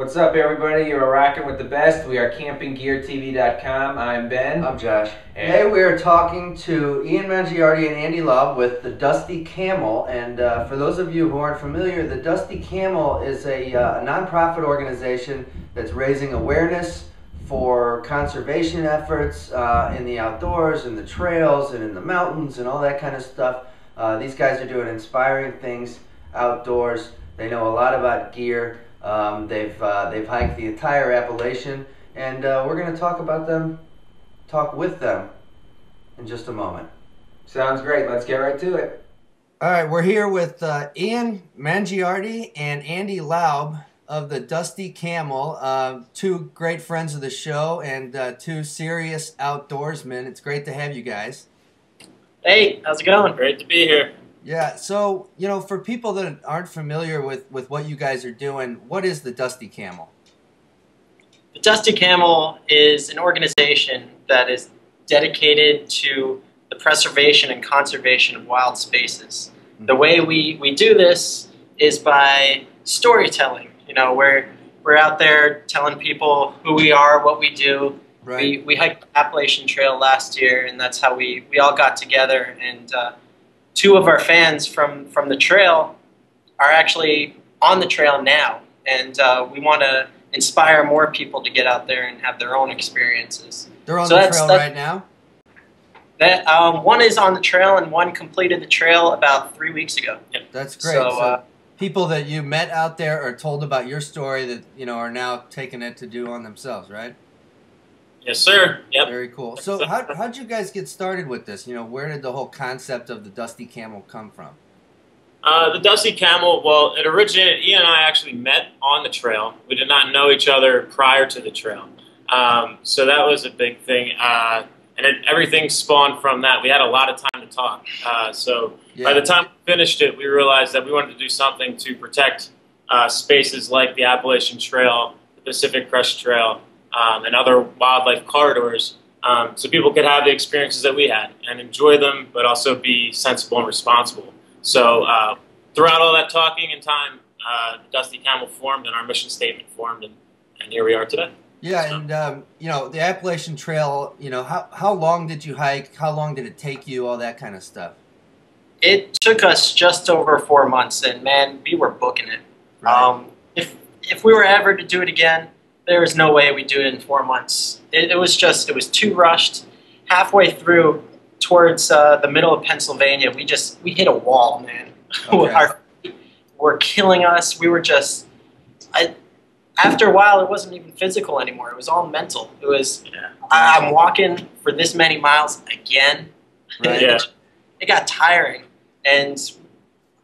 What's up, everybody? You're rocking with the best. We are campinggeartv.com. I'm Ben. I'm Josh. And Today we are talking to Ian Mangiardi and Andy Love with the Dusty Camel. And for those of you who aren't familiar, the Dusty Camel is a nonprofit organization that's raising awareness for conservation efforts in the outdoors, in the trails, and in the mountains, and all that kind of stuff. These guys are doing inspiring things outdoors. They know a lot about gear. They've hiked the entire Appalachian, and we're going to talk with them in just a moment. sounds great. Let's get right to it. All right, we're here with Ian Mangiardi and Andy Laub of the Dusty Camel, two great friends of the show and two serious outdoorsmen. It's great to have you guys. Hey, how's it going? Great to be here. Yeah, so, you know, for people that aren't familiar with what you guys are doing, what is the Dusty Camel? The Dusty Camel is an organization that is dedicated to the preservation and conservation of wild spaces. Mm-hmm. The way we do this is by storytelling. You know, we're out there telling people who we are, what we do. Right. We hiked the Appalachian Trail last year, and that's how we all got together. And two of our fans from the trail are actually on the trail now, and we want to inspire more people to get out there and have their own experiences. They're on the trail right now? That one is on the trail, and one completed the trail about 3 weeks ago. Yep. That's great. So people that you met out there are told about your story that, you know, are now taking it to do on themselves, right? Yes, sir. Yep. Very cool. So how'd you guys get started with this? You know, where did the whole concept of the Dusty Camel come from? The Dusty Camel, well, it originated, Ian and I actually met on the trail. We did not know each other prior to the trail. So that was a big thing. And everything spawned from that. We had a lot of time to talk. By the time we finished it, we realized that we wanted to do something to protect spaces like the Appalachian Trail, the Pacific Crest Trail, and other wildlife corridors, so people could have the experiences that we had and enjoy them, but also be sensible and responsible. So throughout all that talking and time, the Dusty Camel formed and our mission statement formed, and here we are today. Yeah, so. And you know, the Appalachian Trail, you know, how long did you hike? How long did it take you? All that kind of stuff. It took us just over 4 months, and man, we were booking it. Right. If we were ever to do it again, there was no way we'd do it in 4 months. It was too rushed. Halfway through, towards the middle of Pennsylvania, we hit a wall, man. Okay. Our feet were killing us. We were just, after a while, it wasn't even physical anymore. It was all mental. It was, I'm walking for this many miles again. Right. Yeah. It got tiring. And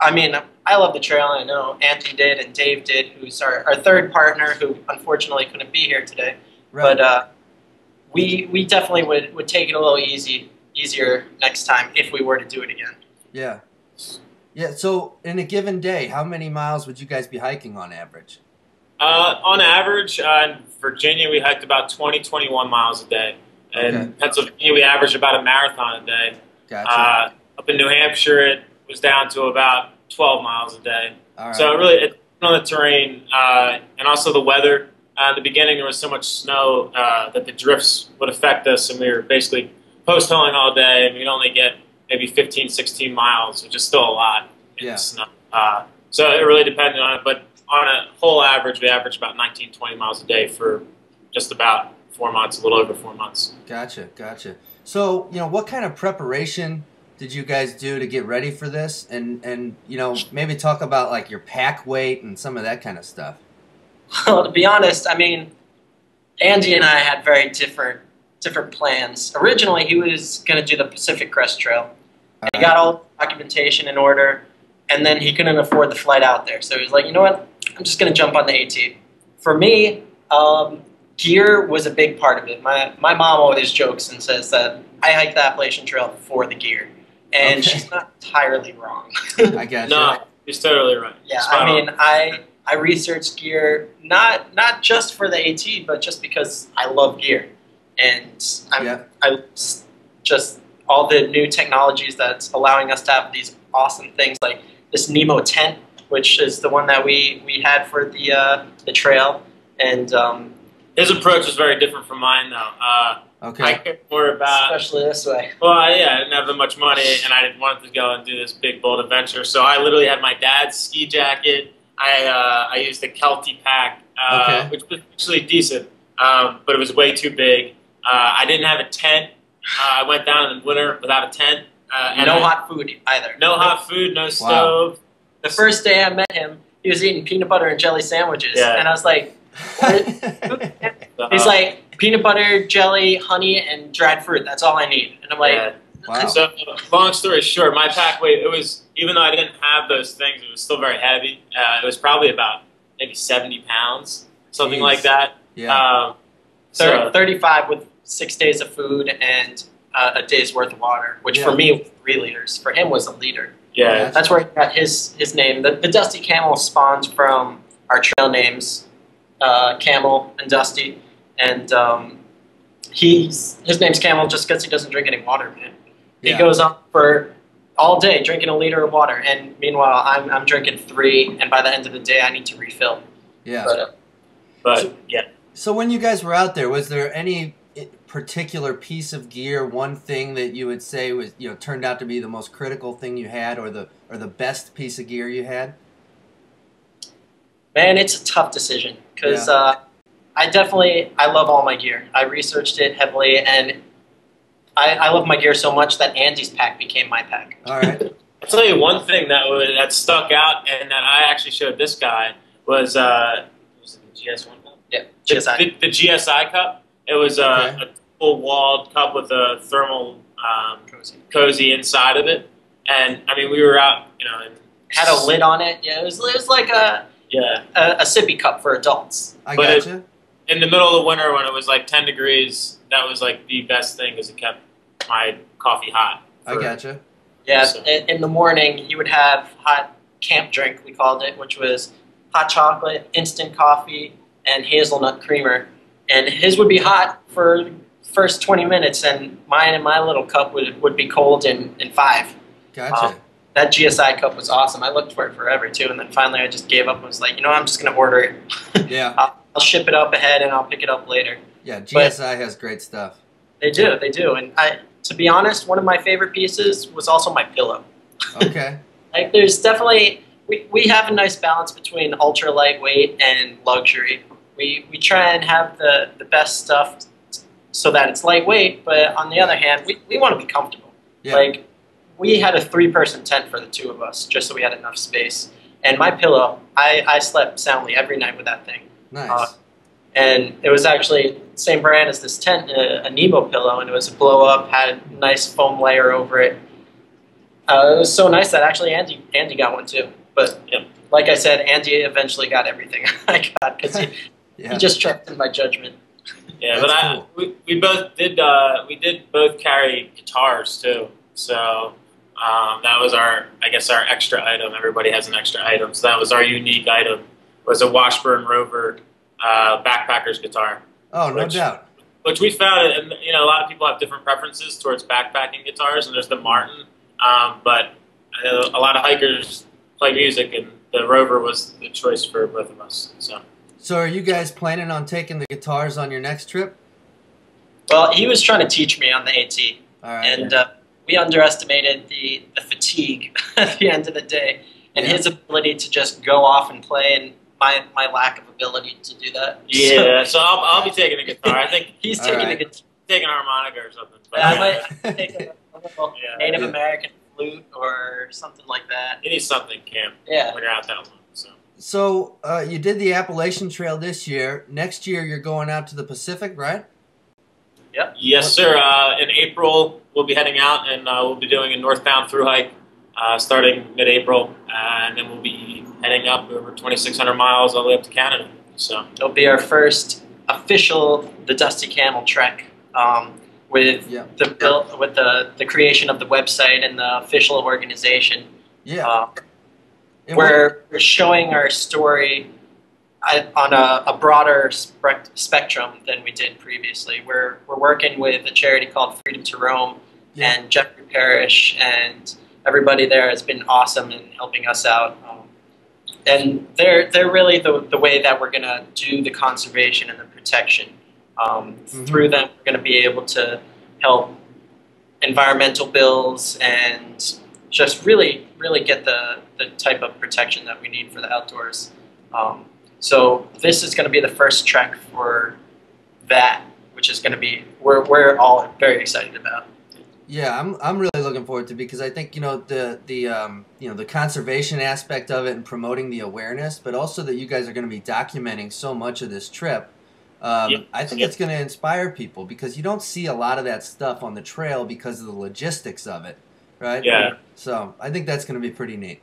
I mean, I love the trail, and I know Anthony did and Dave did, who's our third partner, who unfortunately couldn't be here today. Right. But we definitely would take it a little easier next time if we were to do it again. Yeah. Yeah, so in a given day, how many miles would you guys be hiking on average? On average, in Virginia, we hiked about 21 miles a day. And in Pennsylvania, we averaged about a marathon a day. Gotcha. Up in New Hampshire, it was down to about 12 miles a day. Right. So it's on the terrain and also the weather. At the beginning, there was so much snow that the drifts would affect us, and we were basically post-holing all day, and we'd only get maybe 15, 16 miles, which is still a lot in the snow. So it really depended on it, but on a whole average, we averaged about 19, 20 miles a day for just about 4 months, a little over 4 months. Gotcha. So, you know, what kind of preparation did you guys do to get ready for this? And you know, maybe talk about like your pack weight and some of that kind of stuff. Well, to be honest, I mean, Andy and I had very different plans. Originally, he was going to do the Pacific Crest Trail. He got all the documentation in order, and then he couldn't afford the flight out there. So he was like, you know what, I'm just going to jump on the AT. For me, gear was a big part of it. My mom always jokes and says that I hike the Appalachian Trail for the gear. And she's not entirely wrong. I guess. No, she's totally right. Yeah, I mean, I researched gear not just for the AT, but just because I love gear, and I just all the new technologies that's allowing us to have these awesome things like this Nemo tent, which is the one that we had for the trail. And his approach was very different from mine, though. Okay. I cared more about, especially this way. well, yeah, I didn't have that much money, and I didn't want to go and do this big, bold adventure. So I literally had my dad's ski jacket. I used the Kelty pack, which was actually decent, but it was way too big. I didn't have a tent. I went down in the winter without a tent. And no hot food either. No hot food, no stove. Wow. The first day I met him, he was eating peanut butter and jelly sandwiches. Yeah. And I was like, he's like, peanut butter, jelly, honey, and dried fruit. That's all I need. And I'm like, yeah. Wow. So, long story short, my pack weight, it was, even though I didn't have those things, it was still very heavy. It was probably about maybe 70 pounds, something like that. Yeah. 35 with 6 days of food and a day's worth of water, which for me was 3 liters. For him was a liter. Yeah. That's where he got his name. The Dusty Camel spawns from our trail names, Camel and Dusty. And his name's Camel just because he doesn't drink any water, man. He goes on for all day drinking a liter of water, and meanwhile I'm drinking 3, and by the end of the day I need to refill. Yeah. But yeah. So when you guys were out there, was there any particular piece of gear, one thing that you would say was, you know, turned out to be the most critical thing you had, or the best piece of gear you had? Man, it's a tough decision because I love all my gear. I researched it heavily, and I love my gear so much that Andy's pack became my pack. All right. I'll tell you one thing that stuck out and that I actually showed this guy was it the GS1 cup? Yeah, GSI. The GSI cup. It was a full-walled cup with a thermal cozy inside of it. And, I mean, we were out, you know. And had a lid on it. Yeah, it was like a sippy cup for adults. I gotcha. In the middle of the winter when it was like 10 degrees, that was like the best thing because it kept my coffee hot. I gotcha. Yeah, so. In the morning, he would have hot camp drink, we called it, which was hot chocolate, instant coffee, and hazelnut creamer. And his would be hot for the first 20 minutes, and mine in my little cup would be cold in 5. Gotcha. That GSI cup was awesome. I looked for it forever, too, and then finally I just gave up and was like, you know what, I'm just going to order it. Yeah. I'll ship it up ahead, and I'll pick it up later. Yeah, GSI has great stuff. They do. And to be honest, one of my favorite pieces was also my pillow. Okay. Like, there's definitely, we have a nice balance between ultra lightweight and luxury. We try and have the best stuff so that it's lightweight, but on the other hand, we want to be comfortable. Yeah. Like, we had a 3-person tent for the 2 of us, just so we had enough space. And my pillow, I slept soundly every night with that thing. Nice. And it was actually the same brand as this tent, a Nemo pillow, and it was a blow-up, had a nice foam layer over it. It was so nice that actually Andy got one too. But like I said, Andy eventually got everything I got because he just trusted my judgment. Yeah, that's but we both did both carry guitars too. So that was our extra item. Everybody has an extra item, so that was our unique item. Was a Washburn Rover backpacker's guitar. Oh, no doubt. Which we found, and you know, a lot of people have different preferences towards backpacking guitars, and there's the Martin, but I know a lot of hikers play music, and the Rover was the choice for both of us. So are you guys planning on taking the guitars on your next trip? Well, he was trying to teach me on the AT, all right, and we underestimated the fatigue at the end of the day, and his ability to just go off and play, and my lack of ability to do that. Yeah, so I'll be taking the guitar. I think he's taking the guitar. Taking harmonica or something. But I might take a little Native American flute or something like that. You need something, Cam. Yeah. When you're out that long. So you did the Appalachian Trail this year. Next year you're going out to the Pacific, right? Yep. Yes, sir. In April we'll be heading out, and we'll be doing a northbound through hike starting mid-April, and then we'll be heading up over 2,600 miles all the way up to Canada. So it'll be our first official The Dusty Camel trek with the creation of the website and the official organization. Yeah. We're showing our story on a broader spectrum than we did previously. We're working with a charity called Freedom to Roam, and Jeffrey Parrish and everybody there has been awesome in helping us out. And they're really the way that we're going to do the conservation and the protection. Through them, we're going to be able to help environmental bills and just really get the type of protection that we need for the outdoors. So this is going to be the first trek for that, which is going to be we're all very excited about. Yeah, I'm really looking forward to it because I think the conservation aspect of it and promoting the awareness, but also that you guys are going to be documenting so much of this trip. I think it's going to inspire people because you don't see a lot of that stuff on the trail because of the logistics of it, right? Yeah. So I think that's going to be pretty neat.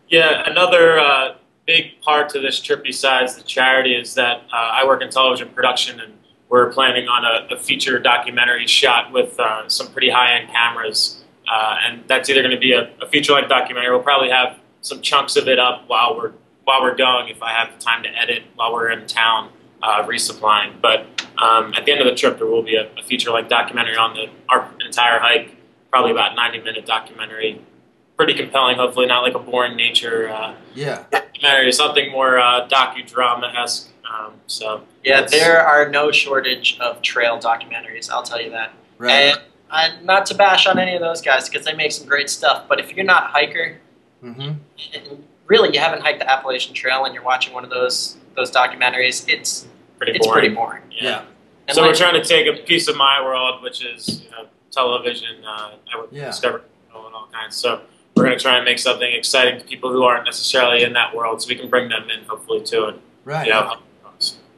Yeah, another big part to this trip besides the charity is that I work in television production, and we're planning on a feature documentary shot with some pretty high-end cameras, and that's either going to be a feature-length documentary. We'll probably have some chunks of it up while we're going if I have the time to edit while we're in town resupplying. But at the end of the trip, there will be a feature-length documentary on our entire hike, probably about 90-minute documentary. Pretty compelling, hopefully not like a boring nature documentary, something more docudrama-esque. Yeah, there are no shortage of trail documentaries, I'll tell you that. Right. And not to bash on any of those guys because they make some great stuff, but if you're not a hiker, really you haven't hiked the Appalachian Trail and you're watching one of those documentaries, it's pretty boring. Yeah. And so we're trying to take a piece of my world, which is television, Discovery and all kinds. So we're going to try and make something exciting to people who aren't necessarily in that world, so we can bring them in hopefully too. And, right.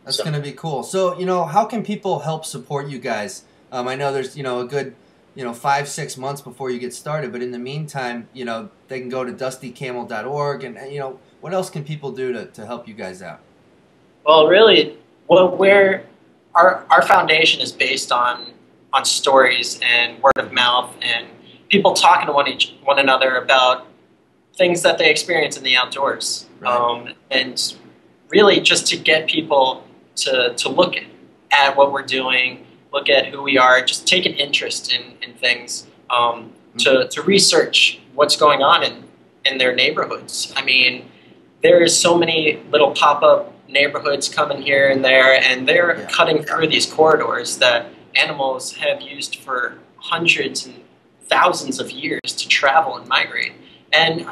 That's going to be cool. So, how can people help support you guys? I know there's, a good, 5-6 months before you get started, but in the meantime, they can go to dustycamel.org and what else can people do to help you guys out? Well, really, our foundation is based on stories and word of mouth and people talking to one another about things that they experience in the outdoors. Right. And really just to get people to look at what we're doing, look at who we are, just take an interest in things, to research what's going on in their neighborhoods. I mean, there's so many little pop-up neighborhoods coming here and there, and they're cutting through these corridors that animals have used for hundreds and thousands of years to travel and migrate. And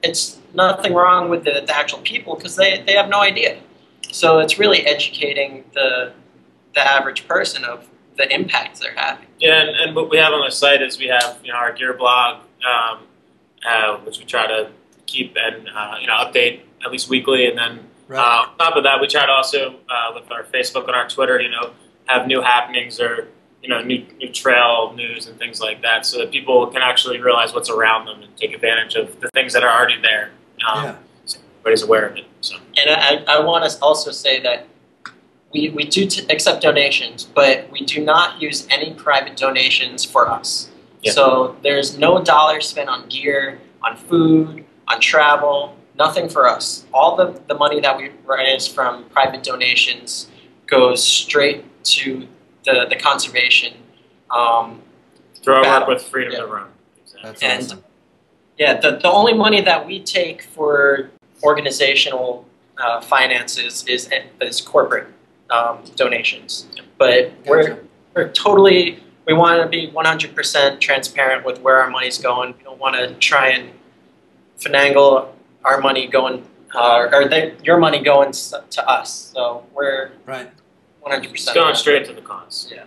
it's nothing wrong with the actual people because they have no idea. So it's really educating the average person of the impacts they're having. Yeah, and what we have on the site is we have our gear blog, which we try to keep and update at least weekly, and then on top of that, we try to also with our Facebook and our Twitter, have new happenings or new trail news and things like that, so that people can actually realize what's around them and take advantage of the things that are already there. So everybody's aware of it. So. And I want to also say that we do accept donations, but we do not use any private donations for us. Yeah. So there's no dollar spent on gear, on food, on travel, nothing for us. All the money that we raise from private donations goes straight to the conservation. Through our work with Freedom to Roam. Exactly. That's awesome. Yeah, the only money that we take for organizational finances is corporate donations. But we're totally, we want to be 100% transparent with where our money's going. We don't want to try and finagle our money going, your money going to us. So we're 100%. It's going straight to the cause. Yeah.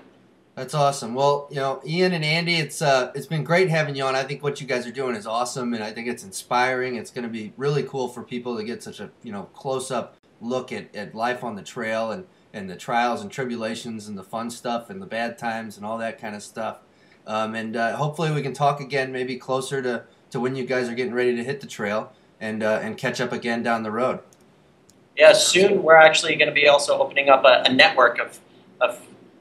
That's awesome. Well, Ian and Andy, it's been great having you on. I think what you guys are doing is awesome, and I think it's inspiring. It's going to be really cool for people to get such a close-up look at life on the trail and the trials and tribulations and the fun stuff and the bad times and all that kind of stuff. And hopefully we can talk again, maybe closer to when you guys are getting ready to hit the trail and catch up again down the road. Yeah, soon we're actually going to be also opening up a network of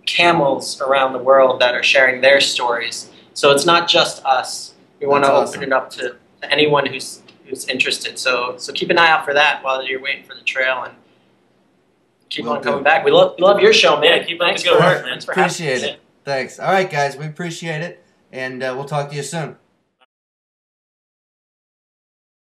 camels around the world that are sharing their stories. So it's not just us. We want to open it up to anyone who's interested. So keep an eye out for that while you're waiting for the trail, and keep on coming back. We love your show, man. Yeah, keep on the good work, man. Appreciate it. Thanks. All right, guys, we appreciate it, and we'll talk to you soon.